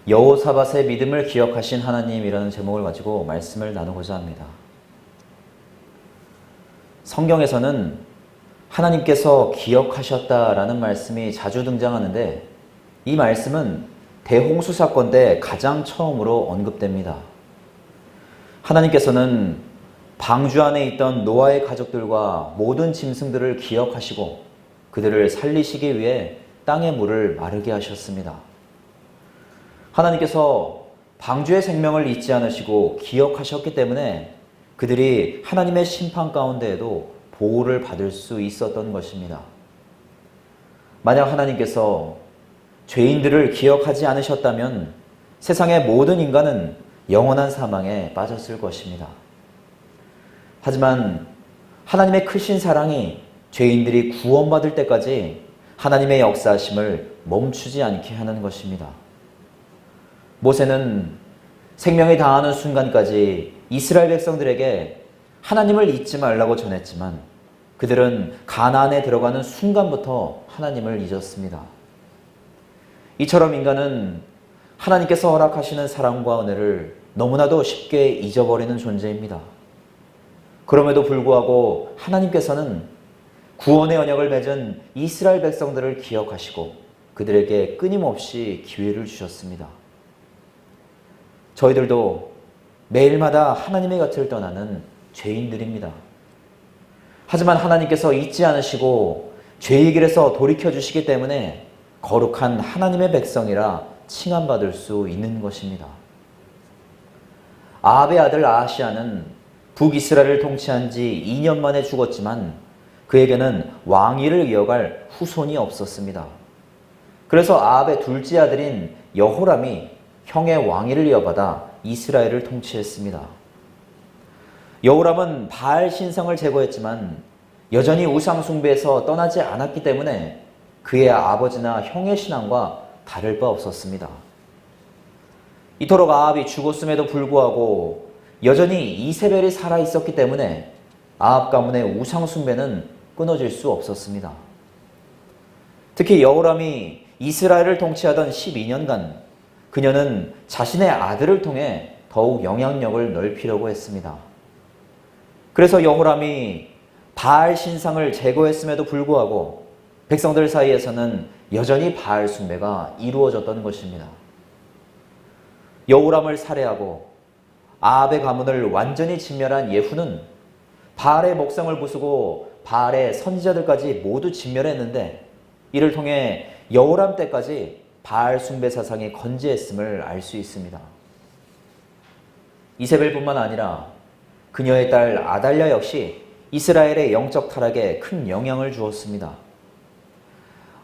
여호사밧의 믿음을 기억하신 하나님이라는 제목을 가지고 말씀을 나누고자 합니다. 성경에서는 하나님께서 기억하셨다라는 말씀이 자주 등장하는데 이 말씀은 대홍수 사건 때 가장 처음으로 언급됩니다. 하나님께서는 방주 안에 있던 노아의 가족들과 모든 짐승들을 기억하시고 그들을 살리시기 위해 땅의 물을 마르게 하셨습니다. 하나님께서 방주의 생명을 잊지 않으시고 기억하셨기 때문에 그들이 하나님의 심판 가운데에도 보호를 받을 수 있었던 것입니다. 만약 하나님께서 죄인들을 기억하지 않으셨다면 세상의 모든 인간은 영원한 사망에 빠졌을 것입니다. 하지만 하나님의 크신 사랑이 죄인들이 구원받을 때까지 하나님의 역사하심을 멈추지 않게 하는 것입니다. 모세는 생명이 다하는 순간까지 이스라엘 백성들에게 하나님을 잊지 말라고 전했지만 그들은 가나안에 들어가는 순간부터 하나님을 잊었습니다. 이처럼 인간은 하나님께서 허락하시는 사랑과 은혜를 너무나도 쉽게 잊어버리는 존재입니다. 그럼에도 불구하고 하나님께서는 구원의 언약을 맺은 이스라엘 백성들을 기억하시고 그들에게 끊임없이 기회를 주셨습니다. 저희들도 매일마다 하나님의 곁을 떠나는 죄인들입니다. 하지만 하나님께서 잊지 않으시고 죄의 길에서 돌이켜주시기 때문에 거룩한 하나님의 백성이라 칭함받을 수 있는 것입니다. 아합의 아들 아하시아는 북이스라엘을 통치한 지 2년 만에 죽었지만 그에게는 왕위를 이어갈 후손이 없었습니다. 그래서 아합의 둘째 아들인 여호람이 형의 왕위를 이어받아 이스라엘을 통치했습니다. 여호람은 바알 신상을 제거했지만 여전히 우상 숭배에서 떠나지 않았기 때문에 그의 아버지나 형의 신앙과 다를 바 없었습니다. 이토록 아합이 죽었음에도 불구하고 여전히 이세벨이 살아있었기 때문에 아합 가문의 우상 숭배는 끊어질 수 없었습니다. 특히 여호람이 이스라엘을 통치하던 12년간 그녀는 자신의 아들을 통해 더욱 영향력을 넓히려고 했습니다. 그래서 여호람이 바알 신상을 제거했음에도 불구하고 백성들 사이에서는 여전히 바알 숭배가 이루어졌던 것입니다. 여호람을 살해하고 아합의 가문을 완전히 진멸한 예후는 바알의 목성을 부수고 바알의 선지자들까지 모두 진멸했는데 이를 통해 여호람 때까지 바알 숭배 사상이 건재했음을 알 수 있습니다. 이세벨뿐만 아니라 그녀의 딸 아달랴 역시 이스라엘의 영적 타락에 큰 영향을 주었습니다.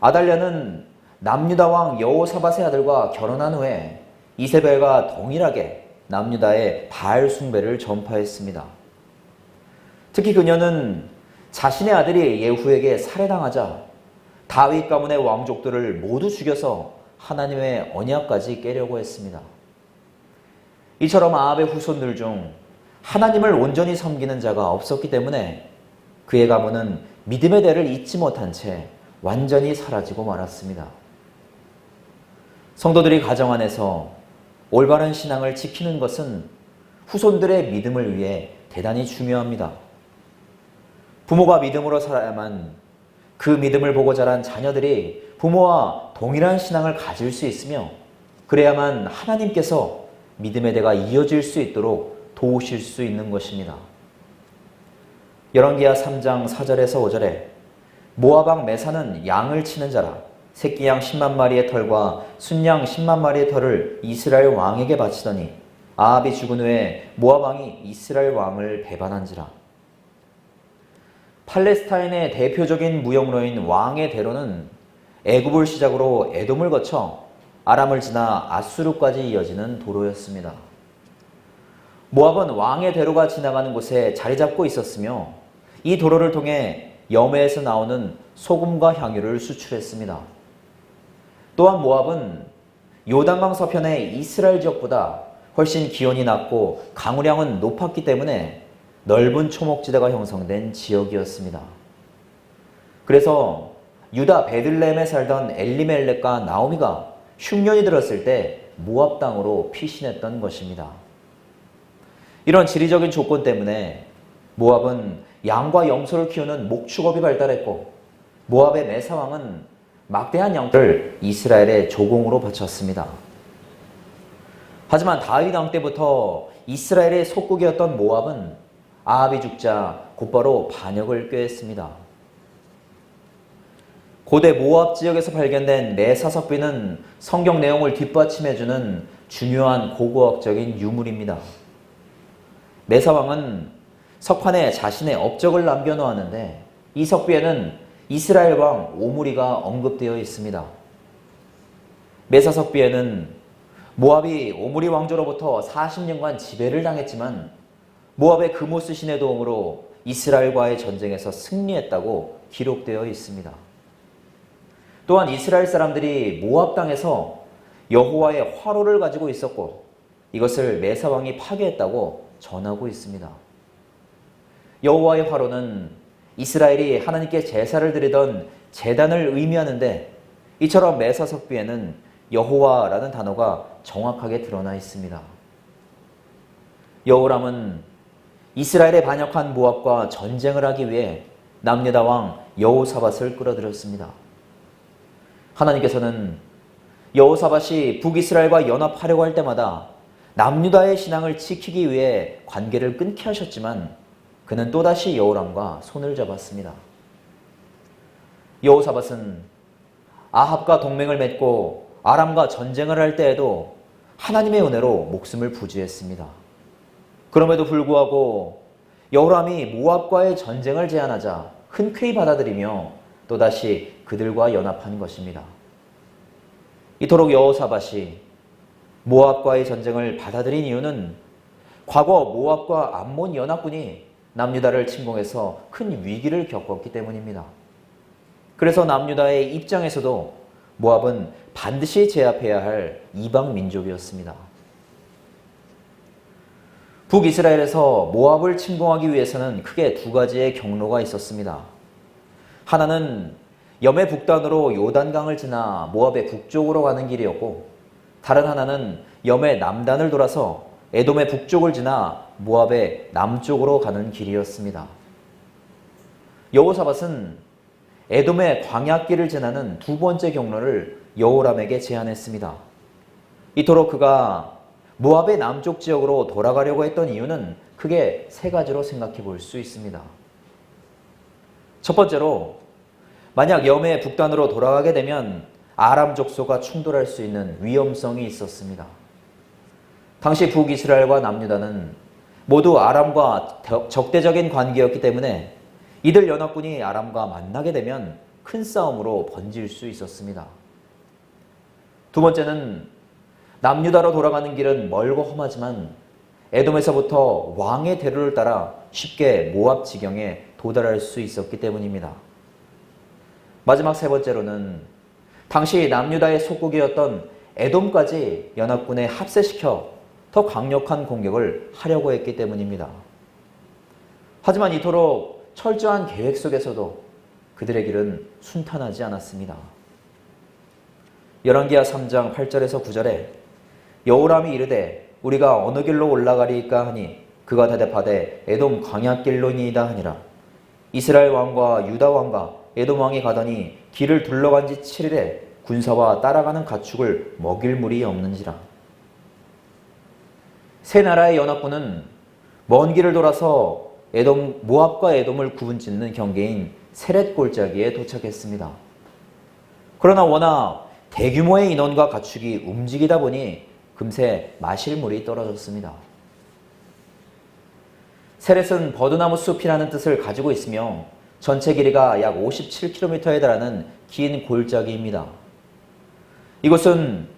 아달랴는 남유다 왕 여호사밧의 아들과 결혼한 후에 이세벨과 동일하게 남유다의 바알 숭배를 전파했습니다. 특히 그녀는 자신의 아들이 예후에게 살해당하자 다윗 가문의 왕족들을 모두 죽여서 하나님의 언약까지 깨려고 했습니다. 이처럼 아합의 후손들 중 하나님을 온전히 섬기는 자가 없었기 때문에 그의 가문은 믿음의 대를 잊지 못한 채 완전히 사라지고 말았습니다. 성도들이 가정 안에서 올바른 신앙을 지키는 것은 후손들의 믿음을 위해 대단히 중요합니다. 부모가 믿음으로 살아야만 그 믿음을 보고 자란 자녀들이 부모와 동일한 신앙을 가질 수 있으며 그래야만 하나님께서 믿음의 대가 이어질 수 있도록 도우실 수 있는 것입니다. 열왕기하 3장 4절에서 5절에 모압 왕 메사는 양을 치는 자라 새끼 양 10만 마리의 털과 순양 10만 마리의 털을 이스라엘 왕에게 바치더니 아합이 죽은 후에 모압 왕이 이스라엘 왕을 배반한지라. 팔레스타인의 대표적인 무역로인 왕의 대로는 애굽을 시작으로 에돔을 거쳐 아람을 지나 아수르까지 이어지는 도로였습니다. 모압은 왕의 대로가 지나가는 곳에 자리 잡고 있었으며 이 도로를 통해 염해에서 나오는 소금과 향유를 수출했습니다. 또한 모압은 요단강 서편의 이스라엘 지역보다 훨씬 기온이 낮고 강우량은 높았기 때문에 넓은 초목지대가 형성된 지역이었습니다. 그래서 유다 베들레헴에 살던 엘리멜렉과 나오미가 흉년이 들었을 때 모압 땅으로 피신했던 것입니다. 이런 지리적인 조건 때문에 모압은 양과 염소를 키우는 목축업이 발달했고, 모압의 메사왕은 막대한 양들을 이스라엘의 조공으로 바쳤습니다. 하지만 다윗 왕 때부터 이스라엘의 속국이었던 모압은 아합이 죽자 곧바로 반역을 꾀했습니다. 고대 모압 지역에서 발견된 메사석비는 성경 내용을 뒷받침해주는 중요한 고고학적인 유물입니다. 메사왕은 석판에 자신의 업적을 남겨놓았는데, 이 석비에는 이스라엘 왕 오므리가 언급되어 있습니다. 메사석비에는 모압이 오므리 왕조로부터 40년간 지배를 당했지만 모압의 그모스 신의 도움으로 이스라엘과의 전쟁에서 승리했다고 기록되어 있습니다. 또한 이스라엘 사람들이 모압 땅에서 여호와의 화로를 가지고 있었고, 이것을 메사왕이 파괴했다고 전하고 있습니다. 여호와의 화로는 이스라엘이 하나님께 제사를 드리던 제단을 의미하는데, 이처럼 메사석비에는 여호와라는 단어가 정확하게 드러나 있습니다. 여호람은 이스라엘에 반역한 모압과 전쟁을 하기 위해 남유다 왕 여호사밧을 끌어들였습니다. 하나님께서는 여호사밧이 북이스라엘과 연합하려고 할 때마다 남유다의 신앙을 지키기 위해 관계를 끊게 하셨지만, 그는 또다시 여호람과 손을 잡았습니다. 여호사밧은 아합과 동맹을 맺고 아람과 전쟁을 할 때에도 하나님의 은혜로 목숨을 부지했습니다. 그럼에도 불구하고 여호람이 모압과의 전쟁을 제안하자 흔쾌히 받아들이며 또다시 그들과 연합한 것입니다. 이토록 여호사밧이 모압과의 전쟁을 받아들인 이유는 과거 모압과 암몬 연합군이 남유다를 침공해서 큰 위기를 겪었기 때문입니다. 그래서 남유다의 입장에서도 모압은 반드시 제압해야 할 이방 민족이었습니다. 북이스라엘에서 모압을 침공하기 위해서는 크게 두 가지의 경로가 있었습니다. 하나는 염의 북단으로 요단강을 지나 모압의 북쪽으로 가는 길이었고, 다른 하나는 염의 남단을 돌아서 에돔의 북쪽을 지나 모압의 남쪽으로 가는 길이었습니다. 여호사밧은 에돔의 광야길을 지나는 두 번째 경로를 여호람에게 제안했습니다. 이토록 그가 모압의 남쪽 지역으로 돌아가려고 했던 이유는 크게 세 가지로 생각해 볼 수 있습니다. 첫 번째로, 만약 염의 북단으로 돌아가게 되면 아람 족속과 충돌할 수 있는 위험성이 있었습니다. 당시 북이스라엘과 남유다는 모두 아람과 적대적인 관계였기 때문에 이들 연합군이 아람과 만나게 되면 큰 싸움으로 번질 수 있었습니다. 두 번째는 남유다로 돌아가는 길은 멀고 험하지만 에돔에서부터 왕의 대로를 따라 쉽게 모압 지경에 도달할 수 있었기 때문입니다. 마지막 세 번째로는 당시 남유다의 속국이었던 에돔까지 연합군에 합세시켜 더 강력한 공격을 하려고 했기 때문입니다. 하지만 이토록 철저한 계획 속에서도 그들의 길은 순탄하지 않았습니다. 열왕기하 3장 8절에서 9절에 여호람이 이르되 우리가 어느 길로 올라가리이까 하니 그가 대답하되 에돔 광야길로니이다 하니라. 이스라엘 왕과 유다 왕과 에돔 왕이 가더니 길을 둘러간 지 7일에 군사와 따라가는 가축을 먹일 물이 없는지라. 세 나라의 연합군은 먼 길을 돌아서 모압과 에돔을 구분짓는 경계인 세렛 골짜기에 도착했습니다. 그러나 워낙 대규모의 인원과 가축이 움직이다 보니 금세 마실 물이 떨어졌습니다. 세렛은 버드나무 숲이라는 뜻을 가지고 있으며 전체 길이가 약 57km에 달하는 긴 골짜기입니다. 이곳은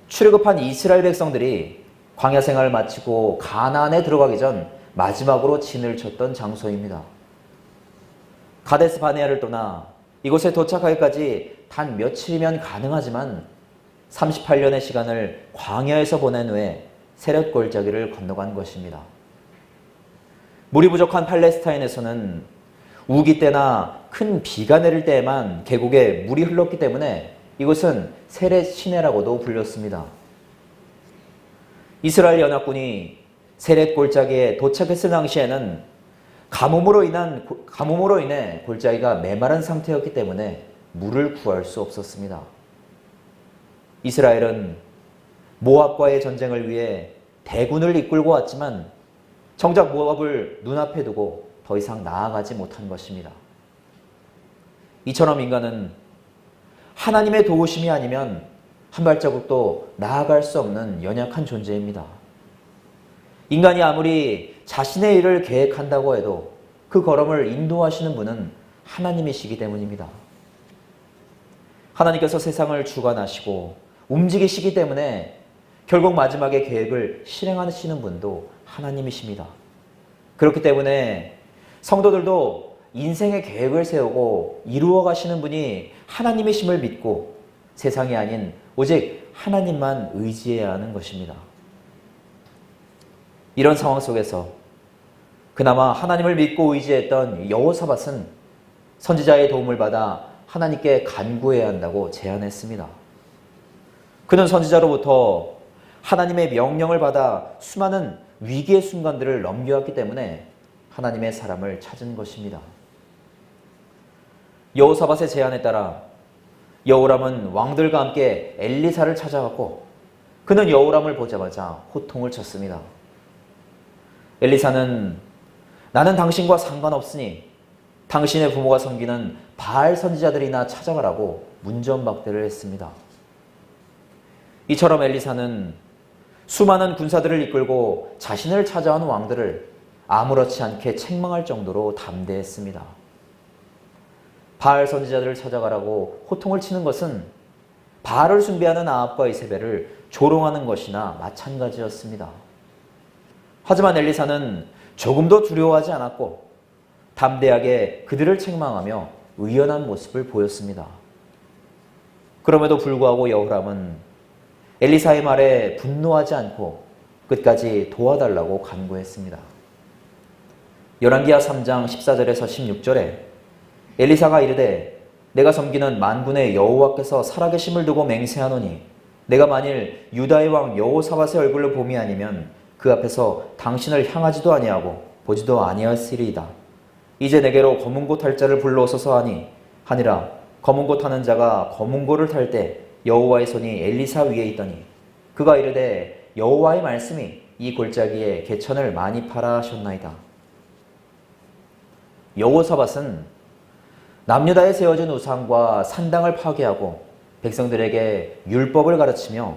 출애굽한 이스라엘 백성들이 광야 생활을 마치고 가나안에 들어가기 전 마지막으로 진을 쳤던 장소입니다. 가데스 바네아를 떠나 이곳에 도착하기까지 단 며칠이면 가능하지만 38년의 시간을 광야에서 보낸 후에 세렛 골짜기를 건너간 것입니다. 물이 부족한 팔레스타인에서는 우기 때나 큰 비가 내릴 때에만 계곡에 물이 흘렀기 때문에 이곳은 세렛 시내라고도 불렸습니다. 이스라엘 연합군이 세렛 골짜기에 도착했을 당시에는 가뭄으로 인해 골짜기가 메마른 상태였기 때문에 물을 구할 수 없었습니다. 이스라엘은 모압과의 전쟁을 위해 대군을 이끌고 왔지만 정작 모압을 눈앞에 두고 더 이상 나아가지 못한 것입니다. 이처럼 인간은 하나님의 도우심이 아니면 한 발자국도 나아갈 수 없는 연약한 존재입니다. 인간이 아무리 자신의 일을 계획한다고 해도 그 걸음을 인도하시는 분은 하나님이시기 때문입니다. 하나님께서 세상을 주관하시고 움직이시기 때문에 결국 마지막에 계획을 실행하시는 분도 하나님이십니다. 그렇기 때문에 성도들도 인생의 계획을 세우고 이루어 가시는 분이 하나님이심을 믿고 세상이 아닌 오직 하나님만 의지해야 하는 것입니다. 이런 상황 속에서 그나마 하나님을 믿고 의지했던 여호사밧은 선지자의 도움을 받아 하나님께 간구해야 한다고 제안했습니다. 그는 선지자로부터 하나님의 명령을 받아 수많은 위기의 순간들을 넘겨왔기 때문에 하나님의 사람을 찾은 것입니다. 여호사밧의 제안에 따라 여호람은 왕들과 함께 엘리사를 찾아갔고 그는 여호람을 보자마자 호통을 쳤습니다. 엘리사는 나는 당신과 상관없으니 당신의 부모가 섬기는 바알 선지자들이나 찾아가라고 문전박대를 했습니다. 이처럼 엘리사는 수많은 군사들을 이끌고 자신을 찾아온 왕들을 아무렇지 않게 책망할 정도로 담대했습니다. 바알 선지자들을 찾아가라고 호통을 치는 것은 바알을 숭배하는 아합과 이세벨을 조롱하는 것이나 마찬가지였습니다. 하지만 엘리사는 조금도 두려워하지 않았고 담대하게 그들을 책망하며 의연한 모습을 보였습니다. 그럼에도 불구하고 여호람은 엘리사의 말에 분노하지 않고 끝까지 도와달라고 간구했습니다. 열왕기하 3장 14절에서 16절에 엘리사가 이르되 내가 섬기는 만군의 여호와께서 살아계심을 두고 맹세하노니 내가 만일 유다의 왕 여호사밧의 얼굴을 봄이 아니면 그 앞에서 당신을 향하지도 아니하고 보지도 아니하시리이다. 이제 내게로 검은고 탈 자를 불러오소서 하니라. 검은고 타는 자가 검은고를 탈 때 여호와의 손이 엘리사 위에 있더니 그가 이르되 여호와의 말씀이 이 골짜기에 개천을 많이 파라 하셨나이다. 여호사밧은 남유다에 세워진 우상과 산당을 파괴하고 백성들에게 율법을 가르치며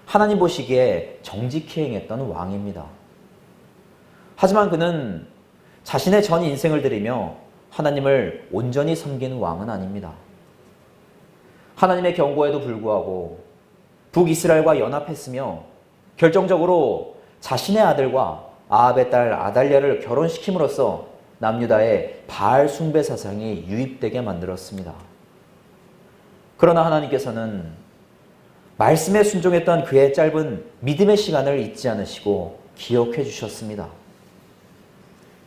하나님 보시기에 정직히 행했던 왕입니다. 하지만 그는 자신의 전 인생을 들이며 하나님을 온전히 섬기는 왕은 아닙니다. 하나님의 경고에도 불구하고 북이스라엘과 연합했으며 결정적으로 자신의 아들과 아합의 딸 아달랴를 결혼시킴으로써 남유다의 바알 숭배 사상이 유입되게 만들었습니다. 그러나 하나님께서는 말씀에 순종했던 그의 짧은 믿음의 시간을 잊지 않으시고 기억해 주셨습니다.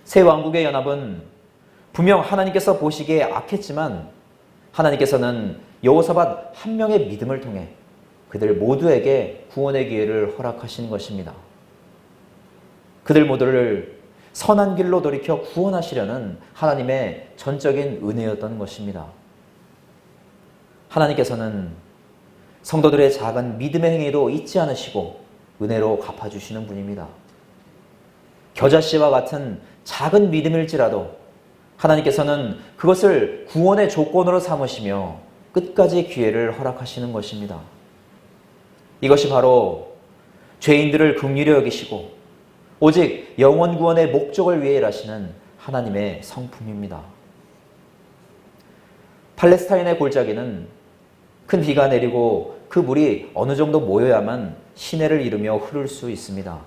새 왕국의 연합은 분명 하나님께서 보시기에 악했지만 하나님께서는 여호사밧 한 명의 믿음을 통해 그들 모두에게 구원의 기회를 허락하신 것입니다. 그들 모두를 선한 길로 돌이켜 구원하시려는 하나님의 전적인 은혜였던 것입니다. 하나님께서는 성도들의 작은 믿음의 행위도 잊지 않으시고 은혜로 갚아주시는 분입니다. 겨자씨와 같은 작은 믿음일지라도 하나님께서는 그것을 구원의 조건으로 삼으시며 끝까지 기회를 허락하시는 것입니다. 이것이 바로 죄인들을 긍휼히 여기시고 오직 영원 구원의 목적을 위해 일하시는 하나님의 성품입니다. 팔레스타인의 골짜기는 큰 비가 내리고 그 물이 어느 정도 모여야만 시내를 이루며 흐를 수 있습니다.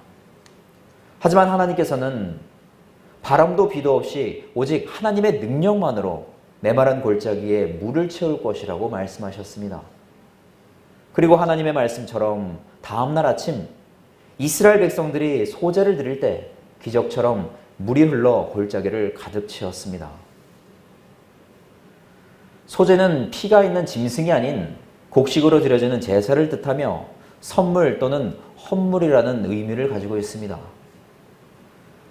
하지만 하나님께서는 바람도 비도 없이 오직 하나님의 능력만으로 메마른 골짜기에 물을 채울 것이라고 말씀하셨습니다. 그리고 하나님의 말씀처럼 다음날 아침 이스라엘 백성들이 소제를 드릴 때 기적처럼 물이 흘러 골짜기를 가득 채웠습니다. 소제는 피가 있는 짐승이 아닌 곡식으로 드려지는 제사를 뜻하며 선물 또는 헌물이라는 의미를 가지고 있습니다.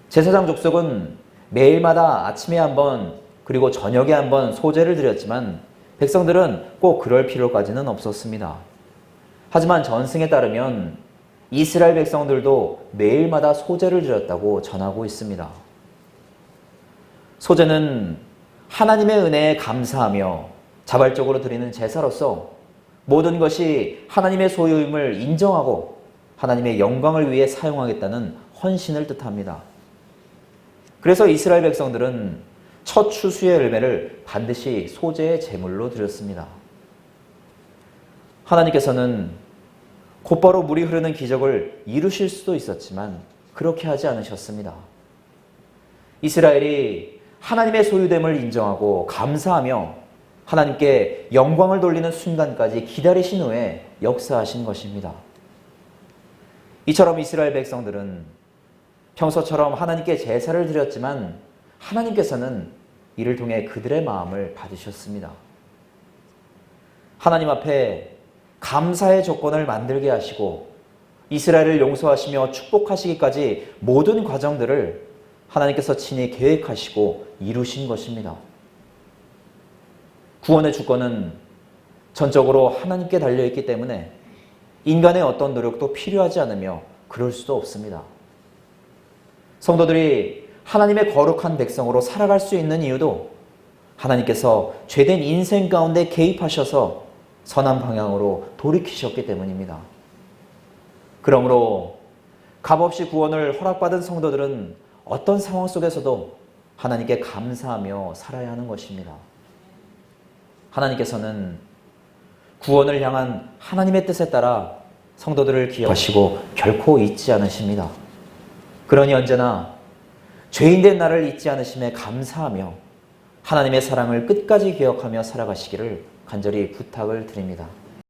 제사장 족속은 매일마다 아침에 한 번 그리고 저녁에 한 번 소제를 드렸지만 백성들은 꼭 그럴 필요까지는 없었습니다. 하지만 전승에 따르면 이스라엘 백성들도 매일마다 소제를 드렸다고 전하고 있습니다. 소제는 하나님의 은혜에 감사하며 자발적으로 드리는 제사로서 모든 것이 하나님의 소유임을 인정하고 하나님의 영광을 위해 사용하겠다는 헌신을 뜻합니다. 그래서 이스라엘 백성들은 첫 추수의 열매를 반드시 소제의 제물로 드렸습니다. 하나님께서는 곧바로 물이 흐르는 기적을 이루실 수도 있었지만 그렇게 하지 않으셨습니다. 이스라엘이 하나님의 소유됨을 인정하고 감사하며 하나님께 영광을 돌리는 순간까지 기다리신 후에 역사하신 것입니다. 이처럼 이스라엘 백성들은 평소처럼 하나님께 제사를 드렸지만 하나님께서는 이를 통해 그들의 마음을 받으셨습니다. 하나님 앞에 감사의 조건을 만들게 하시고 이스라엘을 용서하시며 축복하시기까지 모든 과정들을 하나님께서 친히 계획하시고 이루신 것입니다. 구원의 주권은 전적으로 하나님께 달려있기 때문에 인간의 어떤 노력도 필요하지 않으며 그럴 수도 없습니다. 성도들이 하나님의 거룩한 백성으로 살아갈 수 있는 이유도 하나님께서 죄된 인생 가운데 개입하셔서 선한 방향으로 돌이키셨기 때문입니다. 그러므로 값없이 구원을 허락받은 성도들은 어떤 상황 속에서도 하나님께 감사하며 살아야 하는 것입니다. 하나님께서는 구원을 향한 하나님의 뜻에 따라 성도들을 기억하시고 결코 잊지 않으십니다. 그러니 언제나 죄인된 나를 잊지 않으심에 감사하며 하나님의 사랑을 끝까지 기억하며 살아가시기를 간절히 부탁을 드립니다.